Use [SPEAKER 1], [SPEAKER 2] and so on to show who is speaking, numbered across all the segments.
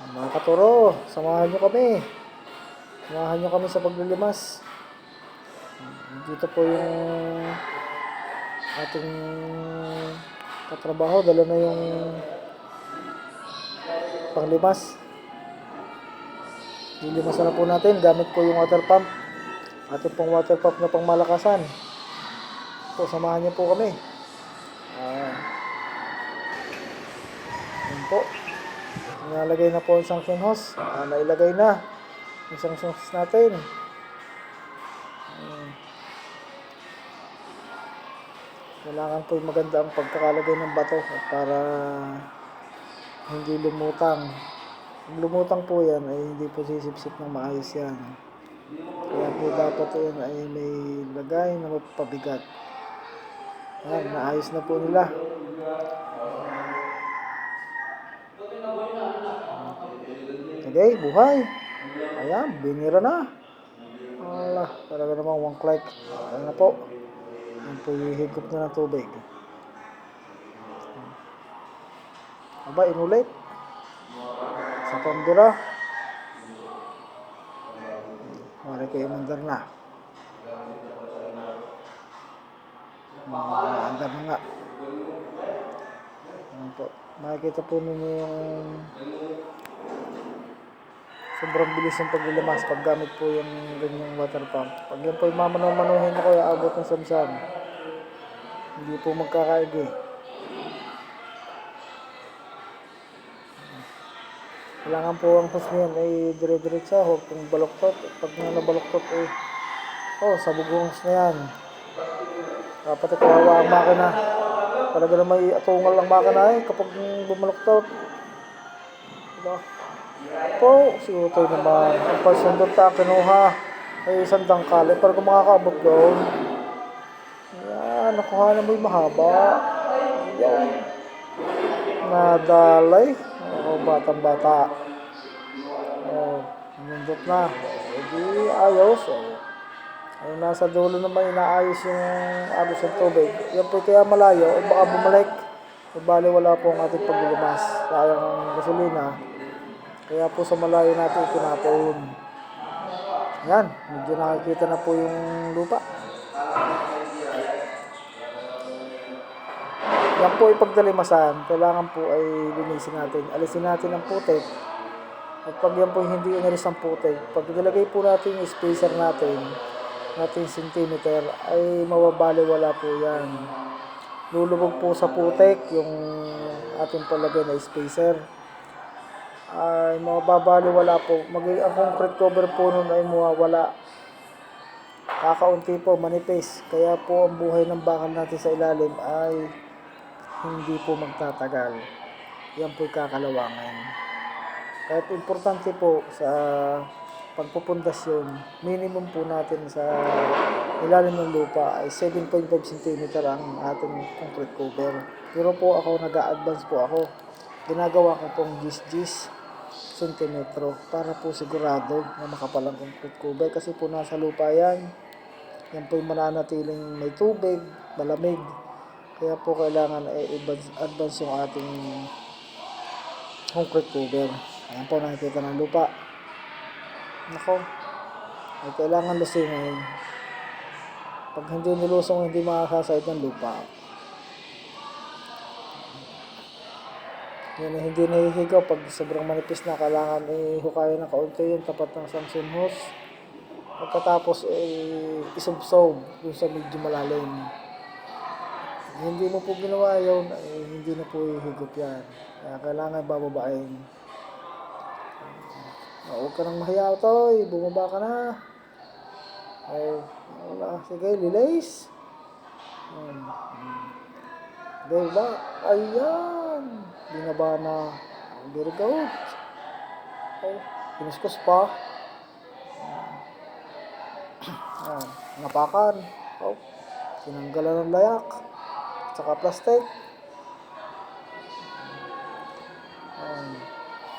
[SPEAKER 1] Mga katuro, samahan nyo kami. Samahan nyo kami sa paglilimas. Dito po yung ating katrabaho. Dala na yung panglimas. Lilimasan na po natin. Gamit po yung water pump. Ating pong water pump na pangmalakasan. Po, samahan nyo po kami. Yun po. Nalagay na po ang suction hose. Nailagay na ang suction hose natin. Kailangan po maganda ang pagkakalagay ng bato para hindi lumutang. Kung lumutang po yan ay hindi po sisipsip ng maayos yan. Kaya po dapat yan ay may lagay na mapabigat. Yan, naayos na po nila. Okay, buhay. Ayan, binira na. Allah, talaga namang one click. Ayan na po. Yan po hihigop na ng tubig. Aba, inulit. Sa pambira. Mari kayo mandar na. Andar na nga. Ayan po. Makikita po ninyo yung sobrang bilis ng paglilimas pag gamit po yung ganyang water pump. Pag yan po yung mamano-manuhin ako, aabot ng samsam. Hindi po magkakaigi. Kailangan po ang hose niyan ay dire-diretsa, huwag pong baluktot. Pag nabaluktot ay sabog ang hose na yan. Dapat kawawa ang makina. Talaga na may atungal ang makina kapag bumaluktot. Diba? Po, siguro tayo naman. Ang pasundot na kinuha ay isang dangkal. Para kung makakaabot doon, yan, nakuha na mo yung mahaba. Yan. Nadalay. Batang-bata. Nindot na. Hindi ayos. Ay, nasa dulo naman inaayos yung agos ng tubig. Yan po kaya malayo. O baka bumalik. Bali wala po ang ating paglilimas. Sayang ang gasolina. Kaya po sa malayo natin itinapon. Yan, medyo nakikita na po yung lupa. Yan po ipagdalimasan. Kailangan po ay linisin natin. Alisin natin ang putik. At pag yan po hindi inalis ang putik, pag nilagay po natin yung spacer natin centimeter, ay mababaliwala po yan. Lulubog po sa putik yung ating palagay na spacer. Ay mababaliwala po. Ang concrete cover po nun ay mawawala. Kakaunti po, manipis. Kaya po ang buhay ng bakal natin sa ilalim ay hindi po magtatagal. Yan po'y kakalawangan. Kahit importante po sa pagpupundasyon, minimum po natin sa ilalim ng lupa ay 7.5 cm ang ating concrete cover. Pero po ako, nag-a-advance po ako. Ginagawa ko pong 10 sentimetro para po sigurado na makapal ang concrete cover. Kasi po nasa lupa yan. Yan po'y mananatiling may tubig, malamig. Kaya po kailangan ay advance yung ating concrete cover. Ayan po, nakikita ng lupa. Nako, ay kailangan lusingin. Pag hindi nilusong, hindi makakasahid ng lupa. Yan ay hindi nahihigaw. Pag sobrang manipis na, kailangan ihukayin ng kaunti yung tapat ng suction hose. Pagkatapos isubsob dun sa medyo malalim. Hindi mo po ginawa yun, hindi na po ihigop yan. Kaya kailangan bababain. Huwag ka nang mahiya, toy. Bumaba ka na. Wala. Sige, lilays. Diba? Ayan. Binaba na. Very good. Pinuskus pa. Napakan. Tinanggalan ng layak. Saka plastic.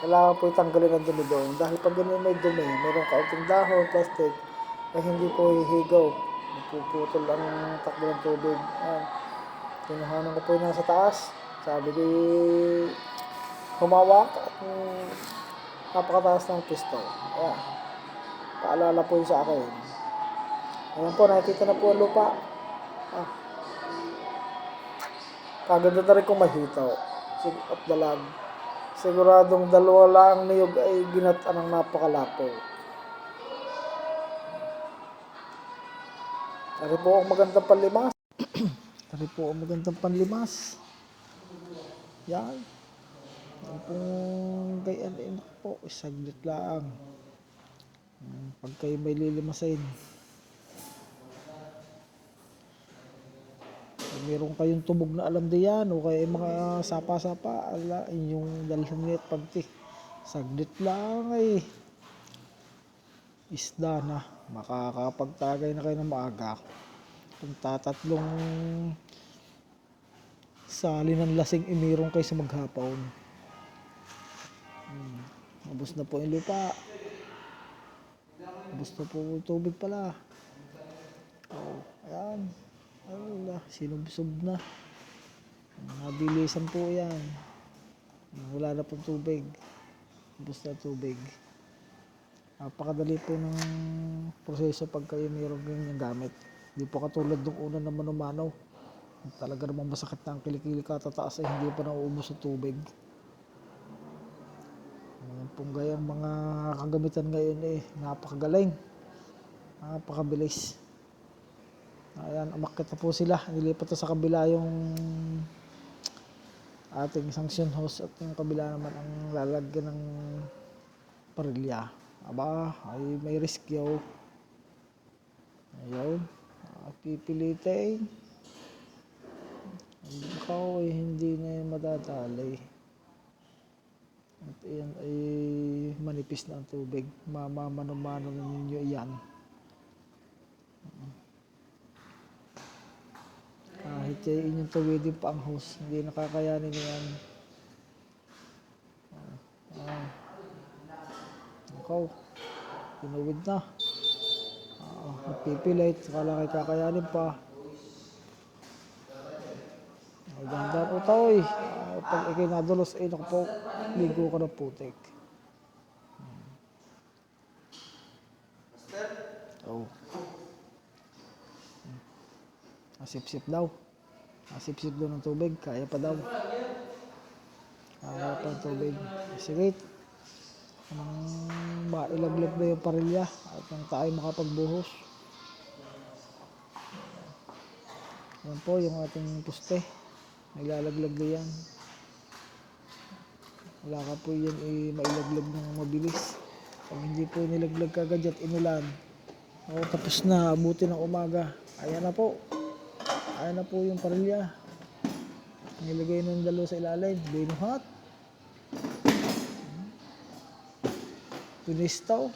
[SPEAKER 1] Kailangan po itanggalin ang dumi doon. Dahil pag ganun may dumi, mayroong kaunting dahon, plastic, ay hindi po hihigaw. Napuputol ang takbo ng tubig. Kinuhanan ko po yung nasa taas. Sabi ko humawak at Napakataas ng pisto. Ayan. Paalala po yun sa akin. Ayan po, nakikita na po ang lupa. Ah, kaganda na rin kung mahitaw. At dalag. Siguradong dalawa lang niyog ay ginatan ng napakalapo. Tari po ang magandang panlimas. Tari po ang magandang panlimas. Yan. Yan pong gayan po. Saglit lang. Pag kayo may lilimasin. Meron kayong tubog na alam diyan o kaya mga sapa-sapa ala inyong dalhin at pagti saglit lang ay isda na makakapagtagay na kayo ng maaga kung tatatlong sali ng lasing imirong kayo sa maghapon. Mabos na po yung lupa, mabos na po yung tubig pala. Ayan. Wala, sinubsob na. Mabilisan po yan. Wala na pong tubig. Basta tubig. Napakadali po ng proseso pag kayo mayroong ganyan gamit. Hindi po katulad ng una na mano-mano. Talaga namang masakit na ang kilikili katataas ay hindi pa nauubos ang tubig. Ayan pong gayang mga kagamitan ngayon napakagaling. Napakabilis. Ayan, umakyat na po sila. Nilipat na sa kabila yung ating sanction hose at yung kabila naman ang lalagyan ng parilya. Aba, ay may risk yaw. Ayun, pipilitin. Ikaw ay hindi na madadali. At iyan ay manipis na ang tubig. Mamamano-mano na ninyo iyan. Kahit inyong tuwidin pa ang hose, hindi nakakayanin yan. Ikaw, tinuwid na. Nagpipilit, sakala kayo kakayanin pa. Magandang utaw pag ikay nadulos, naku po, ligo ka ng putik. Asip-sip daw. Asip-sip daw ng tubig. Kaya pa daw. Kaya pa ng tubig. Sige. Mailaglag na yung parilya at nang tayo makapagbuhos. Yan po yung ating poste. Naglalaglag na yan. Wala ka po yan mailaglag ng mabilis. Pag hindi po nilaglag kagad at inulan. Tapos na. Abuti ng umaga. Ayan na po. Ayan na po yung parilya. Nilagay ng dalawa sa ilalim. Binuhat. Pinistaw.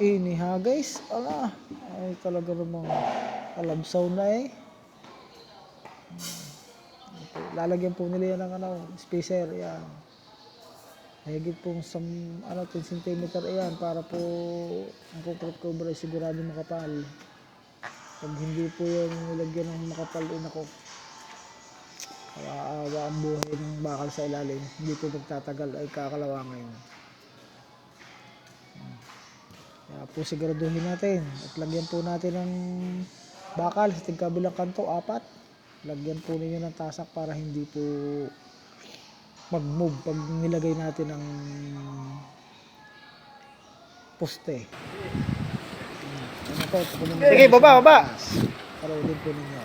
[SPEAKER 1] Iniha guys. Ala. Ay talaga namang kalabsaw na Lalagyan po nila yan ng spacer. Yan. Higit pong 10 cm yan para po ang concrete cover ay sigurado makapal. Pag hindi po yung nilagyan ng makapal ako, kawaawa ang buhay ng bakal sa ilalim. Hindi po magtatagal ay kakalawangan. Kaya po siguraduhin natin at lagyan po natin ng bakal sa tigkabilang kanto, 4. Lagyan po ninyo ng tasak para hindi po mag-move pag nilagay natin ng poste. Sige, baba. Parolin po ninyo.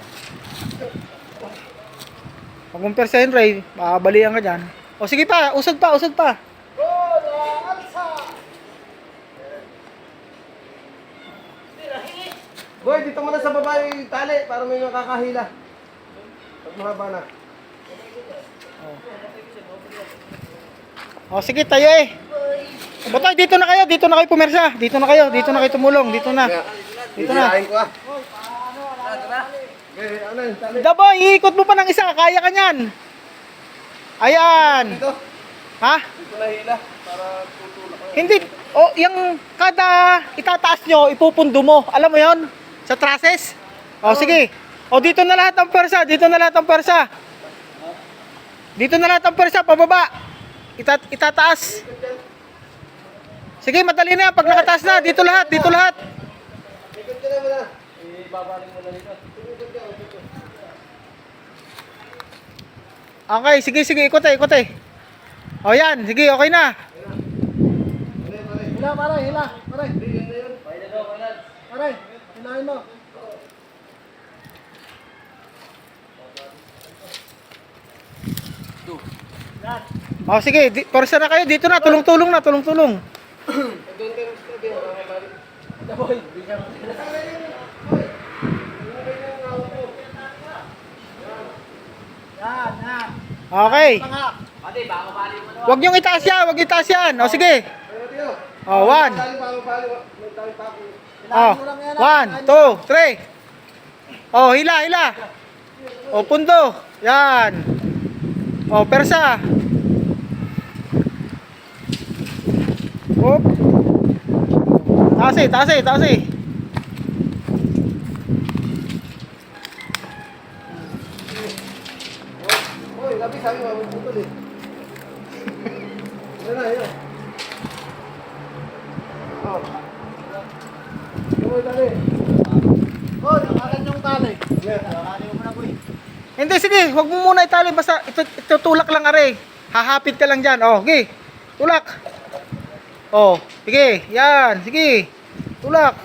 [SPEAKER 1] Pag umpersahin, Ray, makabalian ka dyan. O sige pa, usad pa.
[SPEAKER 2] Boy, dito mo na sa baba yung tali para may makakahila. Pag mahaba na.
[SPEAKER 1] O sige, tayo Botoy, dito na kayo pumersa. Dito na kayo tumulong. Dito na.
[SPEAKER 2] Hihirahin ko ano yung tali?
[SPEAKER 1] Daboy, iikot mo pa ng isa. Kaya ka niyan. Ayan.
[SPEAKER 2] Dito?
[SPEAKER 1] Ha?
[SPEAKER 2] Dito na hila para tutulak ko.
[SPEAKER 1] Hindi. Yung kada itataas nyo, ipupundo mo. Alam mo yon sa trusses? Sige. Dito na lahat ng persa. Dito na lahat ng persa. Pababa. Itataas. Sige, madali na. Pag nakataas na, dito lahat, dito lahat.
[SPEAKER 2] Ikot ka na muna. Ibabaling mo na dito. Ikot ka, ikot ka.
[SPEAKER 1] Okay, sige, sige, ikot eh. O yan, sige, okay na.
[SPEAKER 2] Hila, pare, hila. Pare. Pare, hilahin mo.
[SPEAKER 1] O sige, porsa na kayo, dito na, tulong-tulong na, tulong-tulong. Okay. Huwag niyong itaas yan, huwag itaas yan. O sige. O, 1. O, 1, 2, 3. O, hila. O, pundo. Yan. O, persa. Hop. Taas eh.
[SPEAKER 2] Hoy, labi sabi mo, putol eh. Yan. Oh. Hoy, dali. Hoy, nakakan yung tali. Nakakali mo na, boy.
[SPEAKER 1] Hindi, sige, huwag mo muna itali. Basta itutulak lang, are. Hahapit ka lang dyan. O, sige. Tulak. O, sige. Yan, sige. Tulak.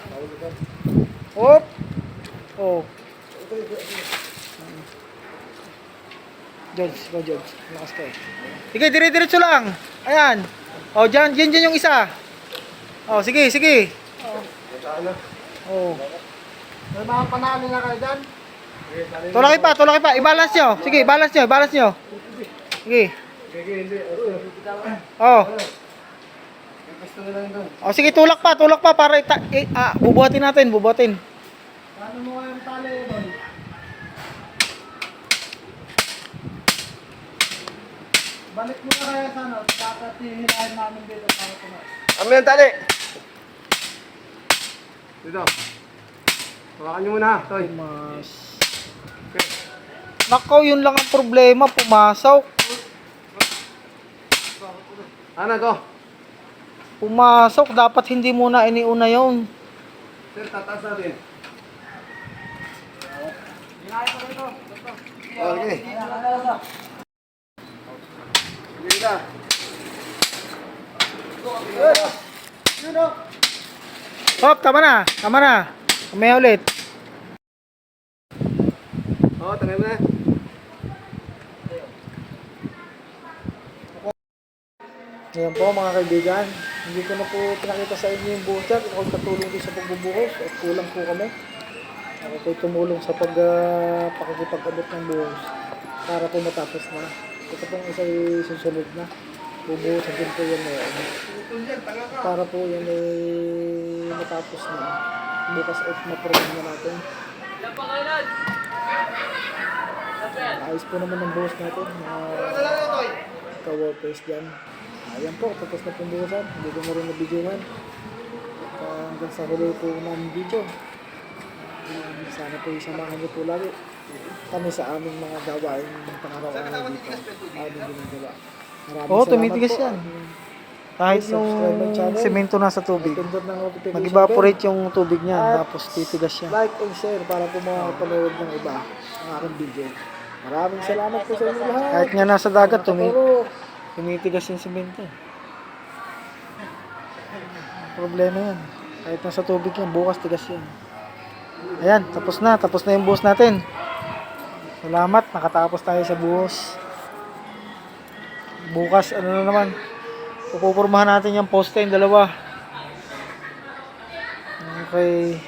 [SPEAKER 1] Hop. O. George. Lakas ka eh. Sige, dire-diretso lang. Ayan. O, dyan yung isa. O, sige. O.
[SPEAKER 2] May mga panalo na kayo dyan?
[SPEAKER 1] Tulaki pa. I-balance nyo. Sige, balance nyo. Sige.
[SPEAKER 2] Hindi.
[SPEAKER 1] O.
[SPEAKER 2] Gusto na lang doon.
[SPEAKER 1] O, sige, tulak pa para bubuhatin natin.
[SPEAKER 2] Paano mo yung tali, boy? Balik mo na kaya sa ano, dapat hihilahin namin dito para tumas. Ano yung tali? Dito. Hawakan nyo muna, Toy.
[SPEAKER 1] Mas...
[SPEAKER 2] Okay.
[SPEAKER 1] Nakaw, yun lang ang problema. Pumasok.
[SPEAKER 2] Ano to?
[SPEAKER 1] Pumasok. Dapat hindi muna iniuna yun.
[SPEAKER 2] Sir, tataas natin. Okay. Sige na.
[SPEAKER 1] Hop, tama na. Kamaya ulit.
[SPEAKER 2] Oo, tagay mo na.
[SPEAKER 1] Ngayon po mga kaibigan, hindi ko na po pinakita sa inyo yung buhos yan. Ako katulong din sa pagbubuhos at kulang po kami. Ako po tumulong sa pakikipag-abot ng buhos para po matapos na. Ito pong isa susunod na. Bubuhosan din po yan para po yan matapos na. Bukas at ma-program na natin. Ayos po naman ang buhos natin. Ka-workers dyan. Ayan po, tapos na pong buhusan. Hindi ko na rin na-videohan. Hanggang sa huli po namin video. Sana po isamahan niyo po lagi kami sa aming mga gawain ng pangaraw-araw dito. Aming ginagawa. Maraming salamat
[SPEAKER 3] tumitigas
[SPEAKER 1] po.
[SPEAKER 3] yan. Kahit yung
[SPEAKER 1] Subscribe my channel.
[SPEAKER 3] semento nasa tubig,
[SPEAKER 1] Pindot ng notification
[SPEAKER 3] mag-evaporate yung tubig niya,
[SPEAKER 1] At
[SPEAKER 3] tapos titigas siya.
[SPEAKER 1] like and share para po makapanood ng iba ang aking video. Maraming salamat po sa inyo lahat.
[SPEAKER 3] Kahit nga nasa dagat,
[SPEAKER 1] Nakaturo.
[SPEAKER 3] tumitigas yung semento. Problema yan. Kahit nasa tubig yan, bukas tigas yan. Ayan, tapos na yung buhos natin. Salamat, nakatapos tayo sa buhos. Bukas, ano na naman, pupupurmahan natin yung poste, yung dalawa. Okay.